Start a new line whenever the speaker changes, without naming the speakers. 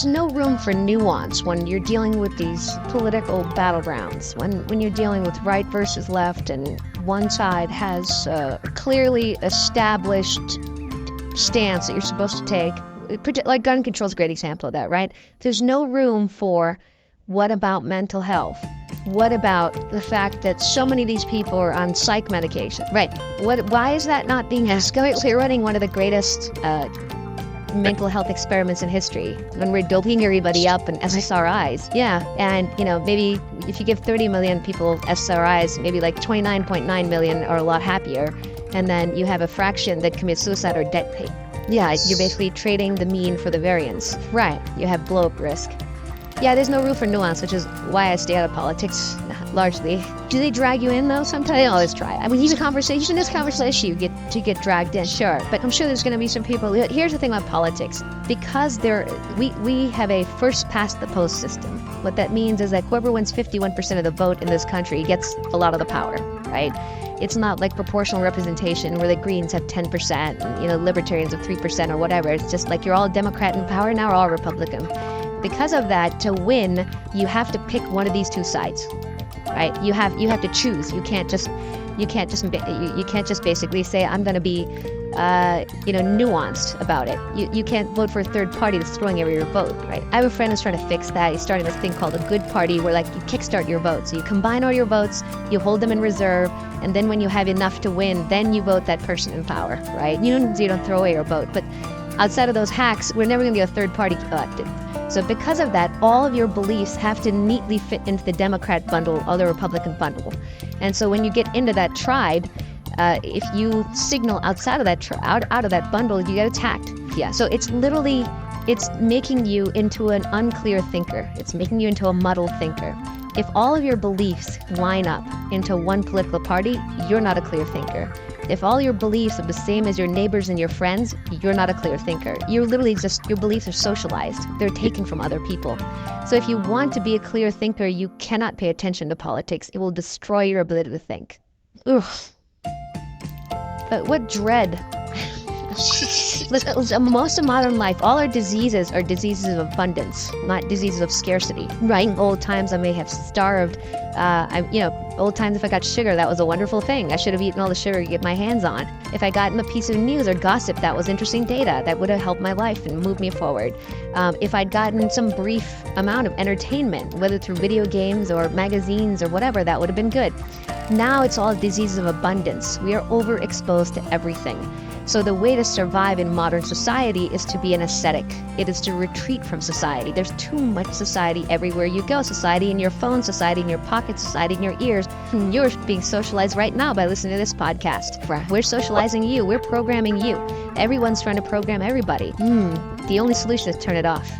There's no room for nuance when you're dealing with these political battlegrounds, when you're dealing with right versus left, and one side has a clearly established stance that you're supposed to take. Like gun control is a great example of that, right? There's no room for what about mental health? What about the fact that so many of these people are on psych medication? Right. Why is that not being discussed? We're running one of the greatest mental health experiments in history when we're doping everybody up and SSRIs. Yeah, and maybe if you give 30 million people SSRIs, maybe like 29.9 million are a lot happier, and then you have a fraction that commits suicide or debt pay. Yeah, you're basically trading the mean for the variance. Right, you have blow-up risk. Yeah, there's no room for nuance, which is why I stay out of politics, largely. Do they drag you in, though? Sometimes they always try. I mean, even this conversation, you get dragged in, sure. But I'm sure there's going to be some people. Here's the thing about politics. Because we have a first-past-the-post system. What that means is that whoever wins 51% of the vote in this country gets a lot of the power, right? It's not like proportional representation where the Greens have 10% and, libertarians have 3% or whatever. It's just like you're all Democrat in power, now we're all Republican. Because of that, to win, you have to pick one of these two sides, right? You have to choose. You can't just basically say I'm going to be, nuanced about it. You can't vote for a third party that's throwing away your vote, right? I have a friend who's trying to fix that. He's starting this thing called a good party, where you kickstart your votes. So you combine all your votes, you hold them in reserve, and then when you have enough to win, then you vote that person in power, right? You don't throw away your vote, but outside of those hacks, we're never going to get a third party elected. So because of that, all of your beliefs have to neatly fit into the Democrat bundle or the Republican bundle. And so when you get into that tribe, if you signal outside of that out of that bundle, you get attacked. Yeah. So it's making you into an unclear thinker. It's making you into a muddled thinker. If all of your beliefs line up into one political party, you're not a clear thinker. If all your beliefs are the same as your neighbors and your friends, you're not a clear thinker. You're literally your beliefs are socialized. They're taken from other people. So if you want to be a clear thinker, you cannot pay attention to politics. It will destroy your ability to think. Ugh. But what dread. Most of modern life, all our diseases are diseases of abundance, not diseases of scarcity. Right? In old times, I may have starved. Old times, if I got sugar, that was a wonderful thing. I should have eaten all the sugar to get my hands on. If I gotten a piece of news or gossip, that was interesting data. That would have helped my life and moved me forward. If I'd gotten some brief amount of entertainment, whether through video games or magazines or whatever, that would have been good. Now it's all diseases of abundance. We are overexposed to everything. So the way to survive in modern society is to be an ascetic. It is to retreat from society. There's too much society everywhere you go. Society in your phone, society in your pocket, society in your ears. You're being socialized right now by listening to this podcast. We're socializing you. We're programming you. Everyone's trying to program everybody. The only solution is turn it off.